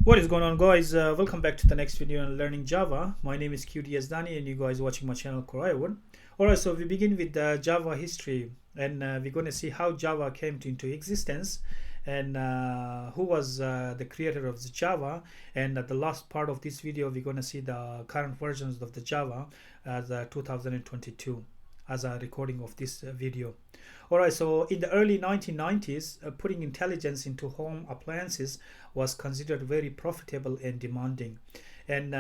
What is going on, guys? Welcome back to the next video on learning Java. My name is QDS Dani and you guys watching my channel Korean. Alright, so we begin with the Java history, and we're going to see how Java came into existence, and who was the creator of the Java. And at the last part of this video we're going to see the current versions of the Java as 2022 as a recording of this video. Alright, so in the early 1990s, putting intelligence into home appliances was considered very profitable and demanding. And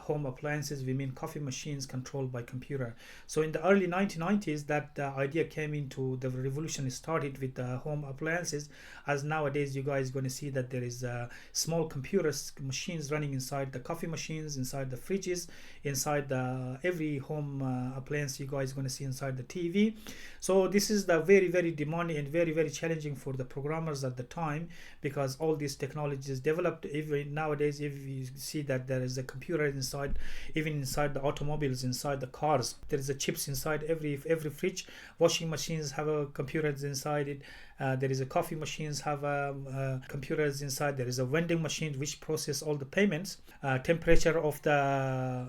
home appliances, we mean coffee machines controlled by computer. So in the early 1990s, that idea came into the revolution started with home appliances. As nowadays, you guys going to see that there is small computers, machines running inside the coffee machines, inside the fridges, inside the every home appliance you guys going to see inside the TV. So this is the very demanding and very challenging for the programmers at the time, because all these technologies developed. Even nowadays, if you see that there is a computer inside, even inside the automobiles, inside the cars, there is a chips inside every fridge. Washing machines have a computers inside it. There is a coffee machines have computers inside. There is a vending machine which process all the payments, temperature of the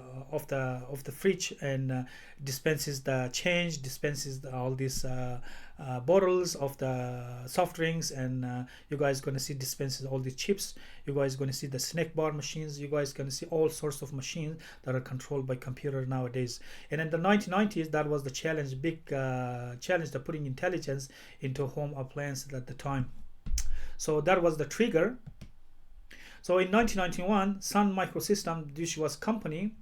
fridge, and dispenses the change, dispenses all these bottles of the soft drinks, and you guys gonna see dispenses all the chips. You guys gonna see the snack bar machines. You guys gonna see all sorts of machines that are controlled by computer nowadays. And in the 1990s, that was the challenge, big challenge, the putting intelligence into home appliances at the time. So that was the trigger. So in 1991, Sun Microsystem, which was company,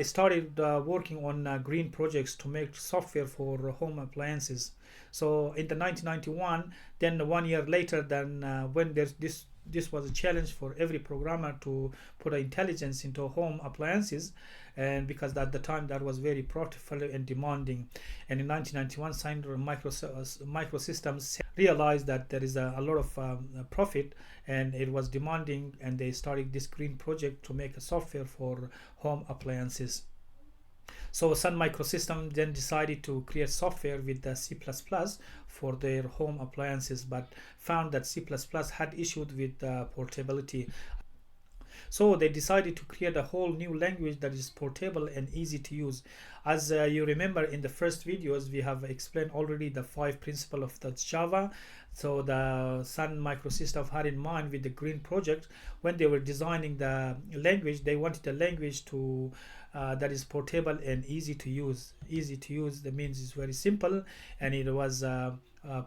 started working on green projects to make software for home appliances. So in the 1991, then 1 year later, then when there's this was a challenge for every programmer to put intelligence into home appliances, and because at the time that was very profitable and demanding. And in 1991, Sun Microsystems realized that there is a lot of profit, and it was demanding, and they started this green project to make a software for home appliances. So Sun Microsystems then decided to create software with the C++ for their home appliances, but found that C++ had issues with portability. So they decided to create a whole new language that is portable and easy to use. As you remember, in the first videos we have explained already the 5 principles of the Java. So the Sun Microsystems had in mind with the green project, when they were designing the language, they wanted a language to that is portable and easy to use. Easy to use, that means it's very simple, and it was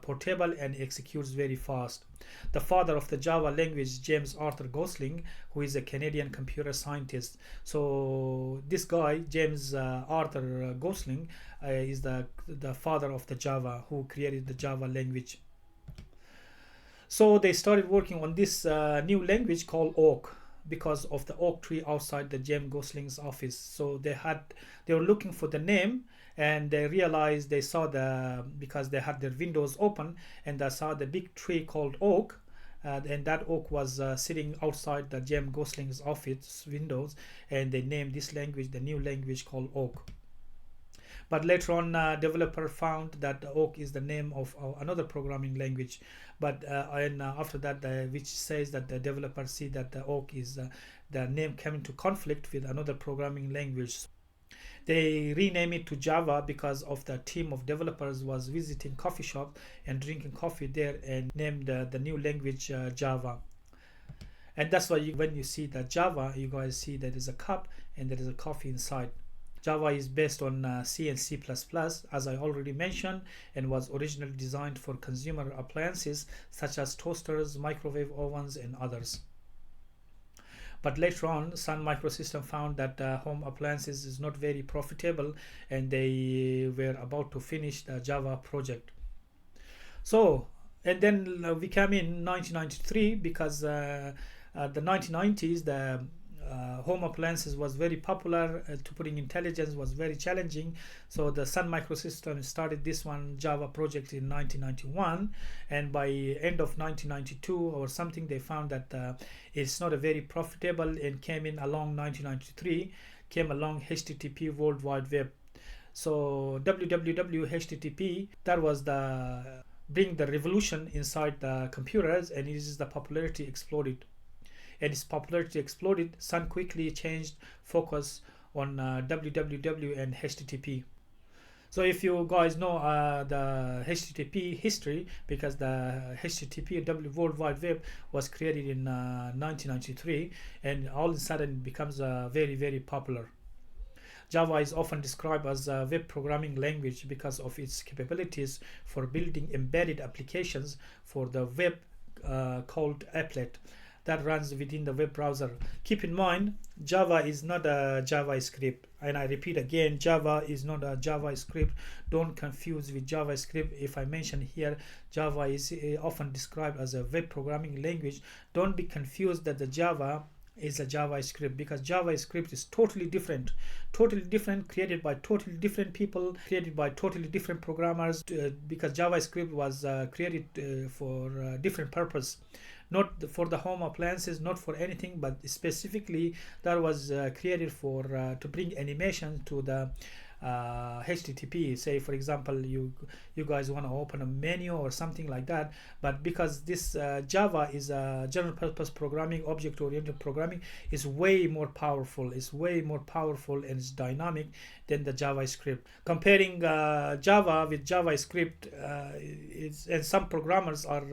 portable and executes very fast. The father of the Java language, James Arthur Gosling, who is a Canadian computer scientist. So this guy, James Arthur Gosling, is the father of the Java, who created the Java language. So they started working on this new language called Oak, because of the oak tree outside the James Gosling's office. So they were looking for the name, and they realized, they saw because they had their windows open, and they saw the big tree called oak, and that oak was sitting outside the James Gosling's office windows, and they named this language, the new language, called Oak. But later on, developer found that Oak is the name of another programming language. But after that, which says that the developer see that the Oak is the name came into conflict with another programming language. They rename it to Java because of the team of developers was visiting coffee shop and drinking coffee there, and named the new language Java. And that's why when you see that Java, you guys see that there's a cup and there is a coffee inside. Java is based on C and C++, as I already mentioned, and was originally designed for consumer appliances such as toasters, microwave ovens, and others. But later on, Sun Microsystems found that home appliances is not very profitable, and they were about to finish the Java project. So, and then we came in 1993, because the 1990s, the home appliances was very popular. To putting intelligence was very challenging. So the Sun Microsystems started this one Java project in 1991, and by end of 1992 or something, they found that it's not a very profitable, and came in along 1993, came along HTTP World Wide Web. So www HTTP, that was the bring the revolution inside the computers, and it is the popularity exploded. and its popularity exploded, Sun quickly changed focus on www and HTTP. So if you guys know the HTTP history, because the HTTP World Wide Web was created in 1993, and all of a sudden it becomes very popular. Java is often described as a web programming language because of its capabilities for building embedded applications for the web called applet that runs within the web browser. Keep in mind, Java is not a JavaScript, and I repeat again, Java is not a JavaScript. Don't confuse with JavaScript. If I mention here, Java is often described as a web programming language. Don't be confused that the Java is a JavaScript, because JavaScript is totally different, created by totally different people, created by totally different programmers, because JavaScript was created for different purpose, not for the home appliances, not for anything, but specifically that was created for to bring animation to the HTTP. Say for example, you guys want to open a menu or something like that, but because this Java is a general purpose programming, object oriented programming, is way more powerful, and it's dynamic than the JavaScript. Comparing Java with JavaScript, and some programmers are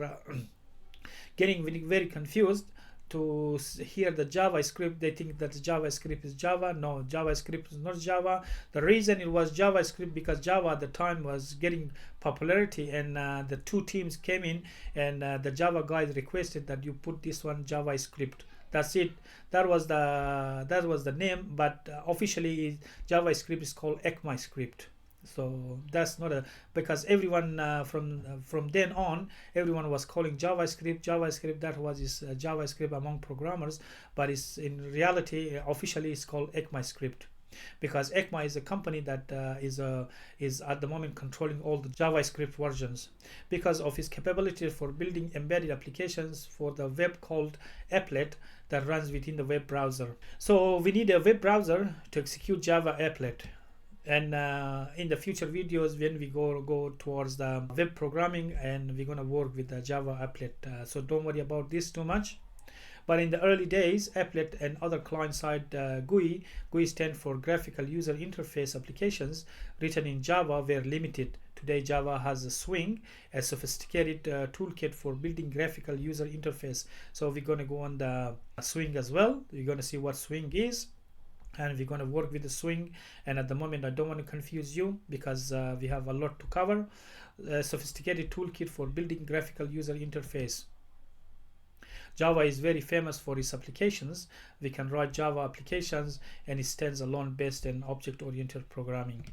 getting very confused to hear the JavaScript. They think that JavaScript is Java. No, JavaScript is not Java. The reason it was JavaScript because Java at the time was getting popularity, and the two teams came in, and the Java guys requested that you put this one JavaScript. That's it. That was the name, but officially JavaScript is called ECMAScript. So that's not a, because everyone from then on, everyone was calling JavaScript. That was JavaScript among programmers, but it's in reality officially it's called ECMAScript, because ECMA is a company that is at the moment controlling all the JavaScript versions, because of its capability for building embedded applications for the web called applet that runs within the web browser. So we need a web browser to execute Java applet. And in the future videos, when we go towards the web programming, and we're going to work with the Java applet, so don't worry about this too much. But in the early days, applet and other client-side GUI stand for graphical user interface applications written in Java, were limited. Today Java has a Swing, a sophisticated toolkit for building graphical user interface. So we're going to go on the Swing as well. You're going to see what Swing is, and we're going to work with the Swing. And at the moment I don't want to confuse you, because we have a lot to cover. A sophisticated toolkit for building graphical user interface. Java is very famous for its applications. We can write Java applications, and it stands alone based on object-oriented programming.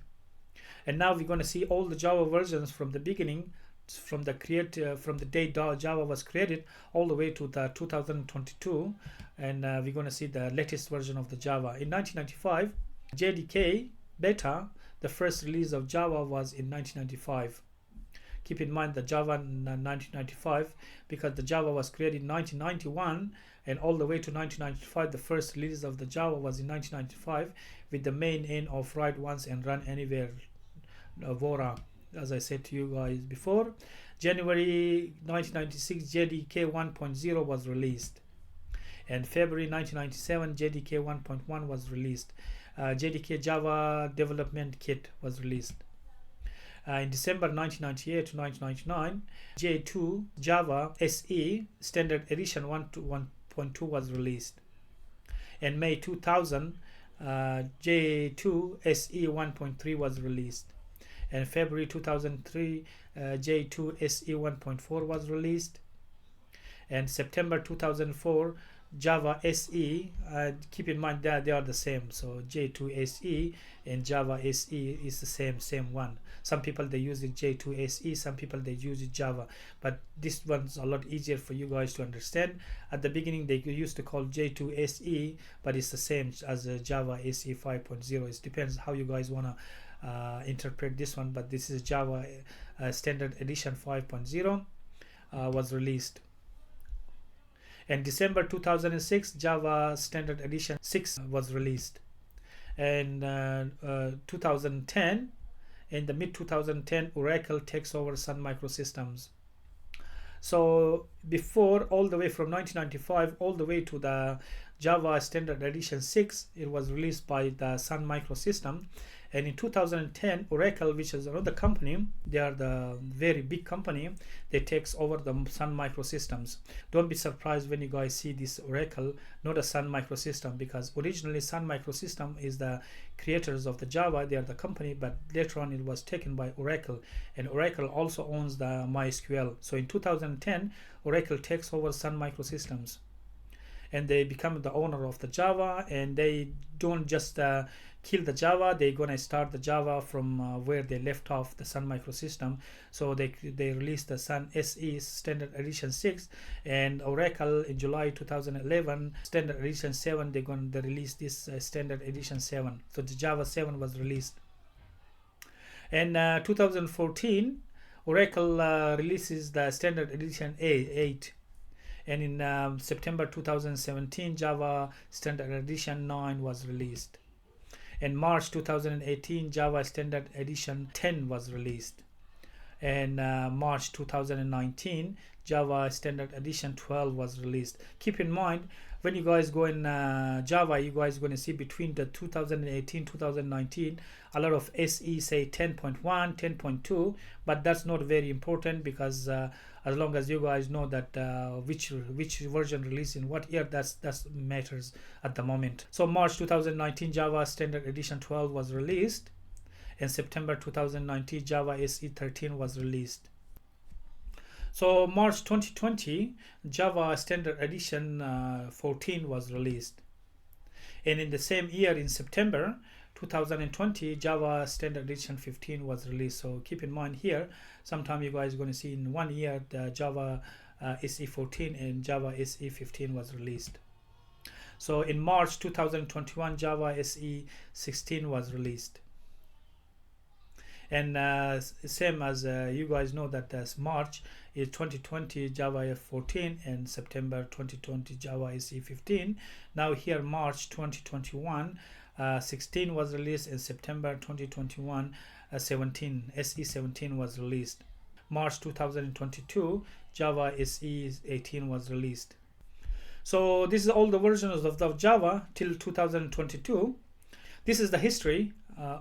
And now we're going to see all the Java versions from the beginning, from the day Java was created all the way to the 2022, and we're going to see the latest version of the Java. In 1995, JDK beta, the first release of Java, was in 1995. Keep in mind the Java in 1995, because the Java was created in 1991, and all the way to 1995 the first release of the Java was in 1995, with the main aim of write once and run anywhere, VORA, as I said to you guys before. January 1996, JDK 1.0 was released, and February 1997 JDK 1.1 was released. JDK Java Development Kit was released. In December 1998 to 1999, J2 Java SE Standard Edition 1.2 was released. In May 2000, J2 SE 1.3 was released. In February 2003, J2 SE 1.4 was released. And September 2004, Java SE, keep in mind that they are the same, so J2 SE and Java SE is the same one. Some people they use it J2 SE, some people they use it Java, but this one's a lot easier for you guys to understand. At the beginning they used to call J2 SE, but it's the same as Java SE 5.0. It depends how you guys want to interpret this one, but this is Java Standard Edition 5.0 was released. In December 2006, Java Standard Edition 6 was released. And 2010, in the mid 2010, Oracle takes over Sun Microsystems. So before, all the way from 1995 all the way to the Java Standard Edition 6, it was released by the Sun Microsystem. And in 2010, Oracle, which is another company, they are the very big company, they takes over the Sun Microsystems. Don't be surprised when you guys see this Oracle, not a Sun Microsystem, because originally Sun Microsystem is the creators of the Java, they are the company, but later on it was taken by Oracle, and Oracle also owns the MySQL. So in 2010, Oracle takes over Sun Microsystems, and they become the owner of the Java, and they don't just kill the Java, they're gonna start the Java from where they left off, the Sun Microsystem. So they released the Sun SE Standard Edition 6, and Oracle in July 2011 Standard Edition 7, they release this Standard Edition 7. So the Java 7 was released. And 2014 Oracle releases the Standard Edition 8. And in September 2017 Java Standard Edition 9 was released. In March 2018 Java Standard Edition 10 was released. And March 2019 Java Standard Edition 12 was released. Keep in mind, when you guys go in Java, you guys are going to see between the 2018-2019 a lot of SE say 10.1, 10.2, but that's not very important, because as long as you guys know that which version released in what year, that's matters at the moment. So March 2019 Java Standard Edition 12 was released. In September 2019 Java SE 13 was released. So March 2020 Java Standard Edition 14 was released. And in the same year, in September 2020 Java Standard Edition 15 was released. So keep in mind here, sometime you guys are going to see in 1 year the Java SE 14 and Java SE 15 was released. So in March 2021 Java SE 16 was released. And same as you guys know that as March is 2020 Java 14 and September 2020 Java SE 15. Now here March 2021 16 was released, and September 2021 17 SE 17 was released. March 2022 Java SE 18 was released. So this is all the versions of the Java till 2022. This is the history,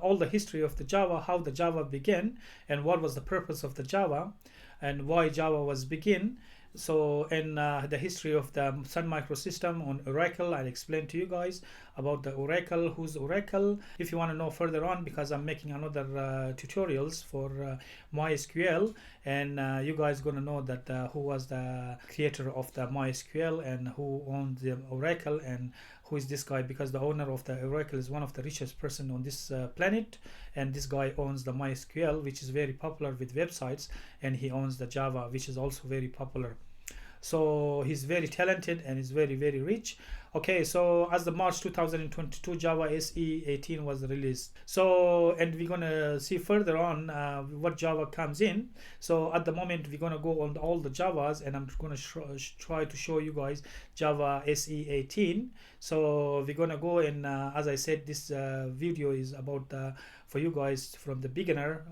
all the history of the Java, how the Java began, and what was the purpose of the Java, and why Java was begin. So in the history of the Sun Microsystem on Oracle, I explained to you guys about the Oracle, who's Oracle. If you want to know further on, because I'm making another tutorials for MySQL, and you guys gonna know that who was the creator of the MySQL and who owned the Oracle, and who is this guy, because the owner of the Oracle is one of the richest person on this planet, and this guy owns the MySQL, which is very popular with websites, and he owns the Java, which is also very popular. So he's very talented and is very rich. Okay, so as the March 2022 Java SE 18 was released. So, and we're gonna see further on what Java comes in. So at the moment we're gonna go on all the Javas, and I'm gonna try to show you guys Java SE 18. So we're gonna go in, as I said, this video is about for you guys from the beginner,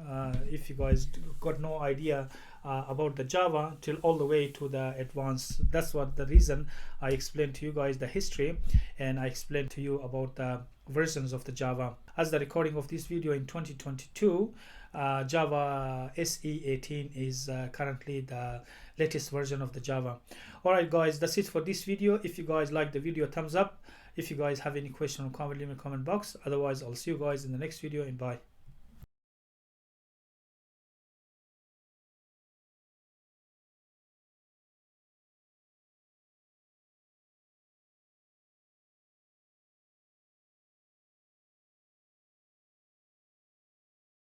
if you guys got no idea about the Java, till all the way to the advanced. That's what the reason I explained to you guys the history, and I explained to you about the versions of the Java. As the recording of this video in 2022, Java SE 18 is currently the latest version of the Java. Alright guys, that's it for this video. If you guys like the video, thumbs up. If you guys have any question or comment, leave in the comment box. Otherwise, I'll see you guys in the next video, and bye.